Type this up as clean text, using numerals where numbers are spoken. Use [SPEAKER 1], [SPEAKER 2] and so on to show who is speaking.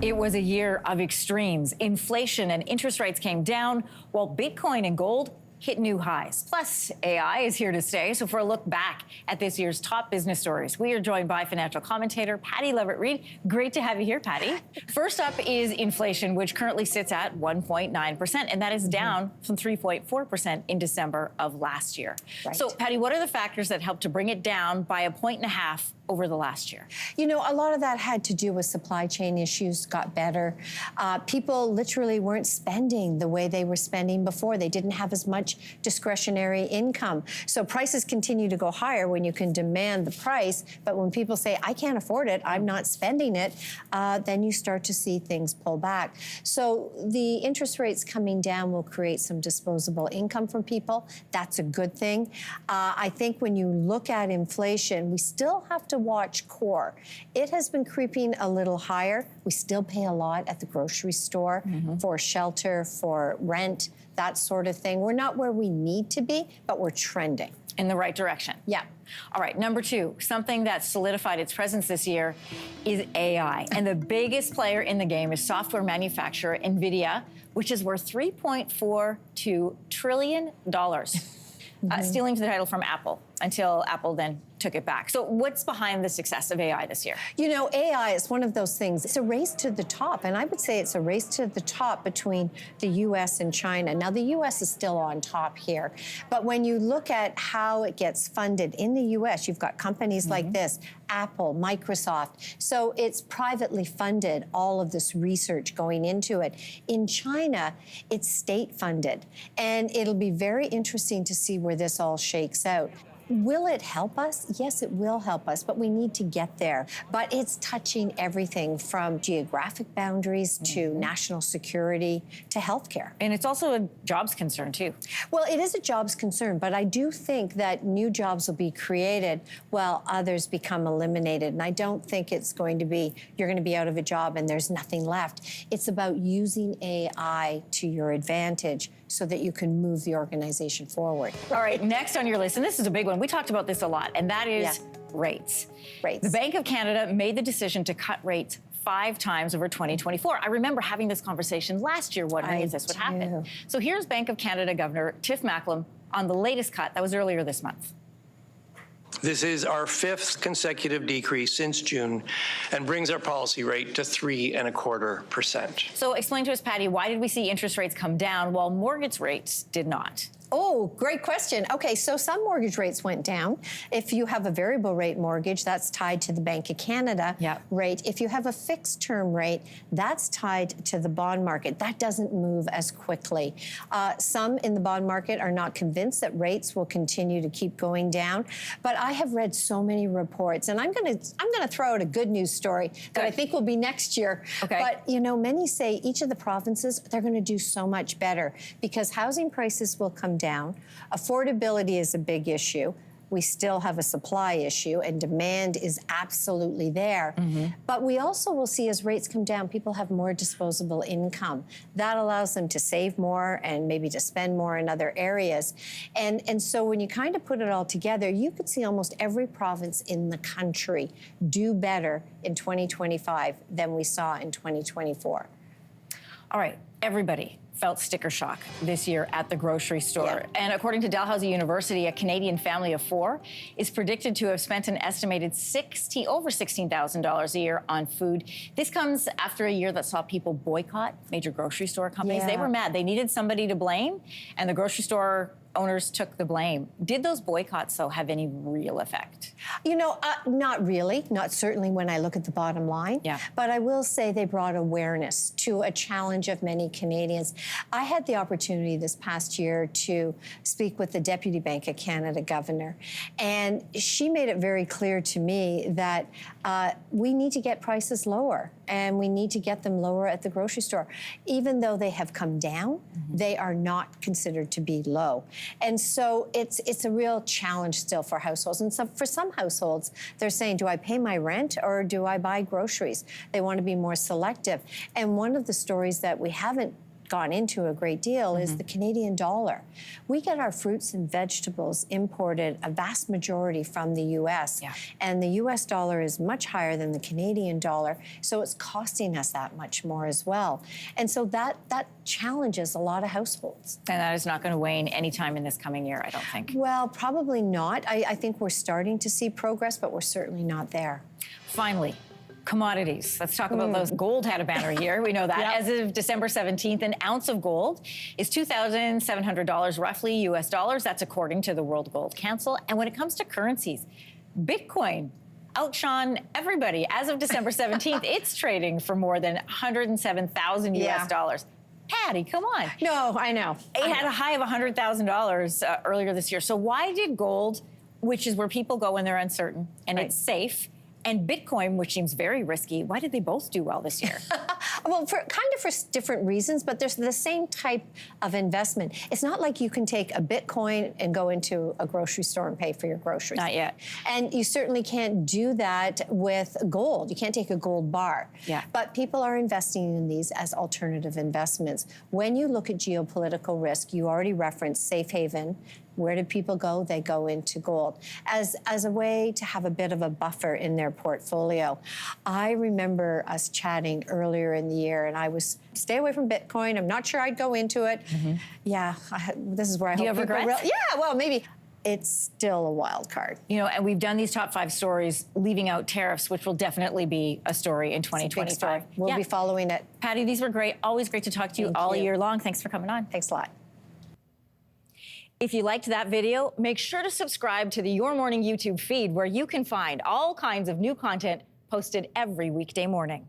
[SPEAKER 1] It was a year of extremes. Inflation and interest rates came down, while Bitcoin and gold hit new highs. Plus, AI is here to stay. So for a look back at this year's top business stories, we are joined by financial commentator Pattie-Lovett Reid. Great to have you here, Patty. First up is inflation, which currently sits at 1.9%, and that is down from 3.4% in December of last year.
[SPEAKER 2] Right.
[SPEAKER 1] So, Patty, what are the factors that helped to bring it down by 1.5 points over the last year?
[SPEAKER 2] You know, a lot of that had to do with supply chain issues got better. People literally weren't spending the way they were spending before. They didn't have as much discretionary income. So prices continue to go higher when you can demand the price. But when people say, I can't afford it, I'm not spending it, then you start to see things pull back. So the interest rates coming down will create some disposable income from people. That's a good thing. I think when you look at inflation, we still have to watch core. It has been creeping a little higher. We still pay a lot at the grocery store for shelter, for rent, that sort of thing. We're not where we need to be, but we're trending
[SPEAKER 1] in the right direction.
[SPEAKER 2] Yeah.
[SPEAKER 1] All right, number two, something that solidified its presence this year is AI. And the biggest player in the game is software manufacturer NVIDIA, which is worth $3.42 trillion. Stealing the title from Apple until Apple then took it back. So what's behind the success of AI this year?
[SPEAKER 2] You know, AI is one of those things. It's a race to the top, and I would say it's a race to the top between the U.S. and China. Now, the U.S. is still on top here, but when you look at how it gets funded in the U.S., you've got companies like this, Apple, Microsoft. So it's privately funded, all of this research going into it. In China, it's state funded, and it'll be very interesting to see where this all shakes out. Will it help us? Yes, it will help us, but we need to get there. But it's touching everything from geographic boundaries to national security to healthcare.
[SPEAKER 1] And it's also a jobs concern, too.
[SPEAKER 2] Well, it is a jobs concern, but I do think that new jobs will be created while others become eliminated. And I don't think it's going to be, you're going to be out of a job and there's nothing left. It's about using AI to your advantage so that you can move the organization forward.
[SPEAKER 1] All right, next on your list, and this is a big one. We talked about this a lot, and that is rates.
[SPEAKER 2] Rates.
[SPEAKER 1] The Bank of Canada made the decision to cut rates 5 times over 2024. I remember having this conversation last year, wondering if this would happen. So here's Bank of Canada Governor Tiff Macklem on the latest cut that was earlier this month.
[SPEAKER 3] This is our 5th consecutive decrease since June and brings our policy rate to 3.25%.
[SPEAKER 1] So explain to us, Patty, why did we see interest rates come down while mortgage rates did not?
[SPEAKER 2] Oh, great question. Okay, so some mortgage rates went down. If you have a variable rate mortgage, that's tied to the Bank of Canada rate. If you have a fixed term rate, that's tied to the bond market. That doesn't move as quickly. Some in the bond market are not convinced that rates will continue to keep going down. But I have read so many reports, and I'm gonna throw out a good news story that I think will be next year.
[SPEAKER 1] Okay.
[SPEAKER 2] But you know, many say each of the provinces, they're gonna do so much better because housing prices will come down. Affordability is a big issue. We still have a supply issue and demand is absolutely there. But we also will see as rates come down, people have more disposable income. That allows them to save more and maybe to spend more in other areas. And so when you kind of put it all together, you could see almost every province in the country do better in 2025 than we saw in 2024.
[SPEAKER 1] All right, everybody felt sticker shock this year at the grocery store. And according to Dalhousie University, a Canadian family of 4 is predicted to have spent an estimated over $16,000 a year on food. This comes after a year that saw people boycott major grocery store companies. They were mad. They needed somebody to blame, and the grocery store owners took the blame. Did those boycotts, though, have any real effect?
[SPEAKER 2] You know, not really. Not certainly when I look at the bottom line. But I will say they brought awareness to a challenge of many Canadians. I had the opportunity this past year to speak with the Deputy Bank of Canada governor, and she made it very clear to me that we need to get prices lower, and we need to get them lower at the grocery store. Even though they have come down, they are not considered to be low. And so it's a real challenge still for households. And so for some households, they're saying, do I pay my rent or do I buy groceries? They want to be more selective. And one of the stories that we haven't gone into a great deal is the Canadian dollar. We get our fruits and vegetables imported, a vast majority from the U.S. And the U.S. dollar is much higher than the Canadian dollar, so it's costing us that much more as well. And so that challenges a lot of households.
[SPEAKER 1] And that is not going to wane anytime in this coming year, I don't think.
[SPEAKER 2] Well, probably not. I think we're starting to see progress, but we're certainly not there.
[SPEAKER 1] Finally, commodities. Let's talk about those. Gold had a banner year. We know that. As of December 17th, an ounce of gold is $2,700 roughly US dollars. That's according to the World Gold Council. And when it comes to currencies, Bitcoin outshone everybody. As of December 17th, it's trading for more than 107,000 US dollars. Patty, come on.
[SPEAKER 2] No, I know.
[SPEAKER 1] It had a high of $100,000 earlier this year. So why did gold, which is where people go when they're uncertain and it's safe, and Bitcoin, which seems very risky, why did they both do well this year?
[SPEAKER 2] Well, for different reasons, but there's the same type of investment. It's not like you can take a Bitcoin and go into a grocery store and pay for your groceries.
[SPEAKER 1] Not yet.
[SPEAKER 2] And you certainly can't do that with gold. You can't take a gold bar. But people are investing in these as alternative investments. When you look at geopolitical risk, you already referenced safe haven. Where do people go? They go into gold as a way to have a bit of a buffer in their portfolio. I remember us chatting earlier in the year, and I was, stay away from Bitcoin. I'm not sure I'd go into it. Yeah, this is where I hope
[SPEAKER 1] you have regrets?
[SPEAKER 2] Yeah, well, maybe. It's still a wild card.
[SPEAKER 1] You know, and we've done these top 5 stories, leaving out tariffs, which will definitely be a story in 2025.
[SPEAKER 2] We'll be following it.
[SPEAKER 1] Patty, these were great. Always great to talk to you all year long. Thanks for coming on.
[SPEAKER 2] Thanks a lot.
[SPEAKER 1] If you liked that video, make sure to subscribe to the Your Morning YouTube feed, where you can find all kinds of new content posted every weekday morning.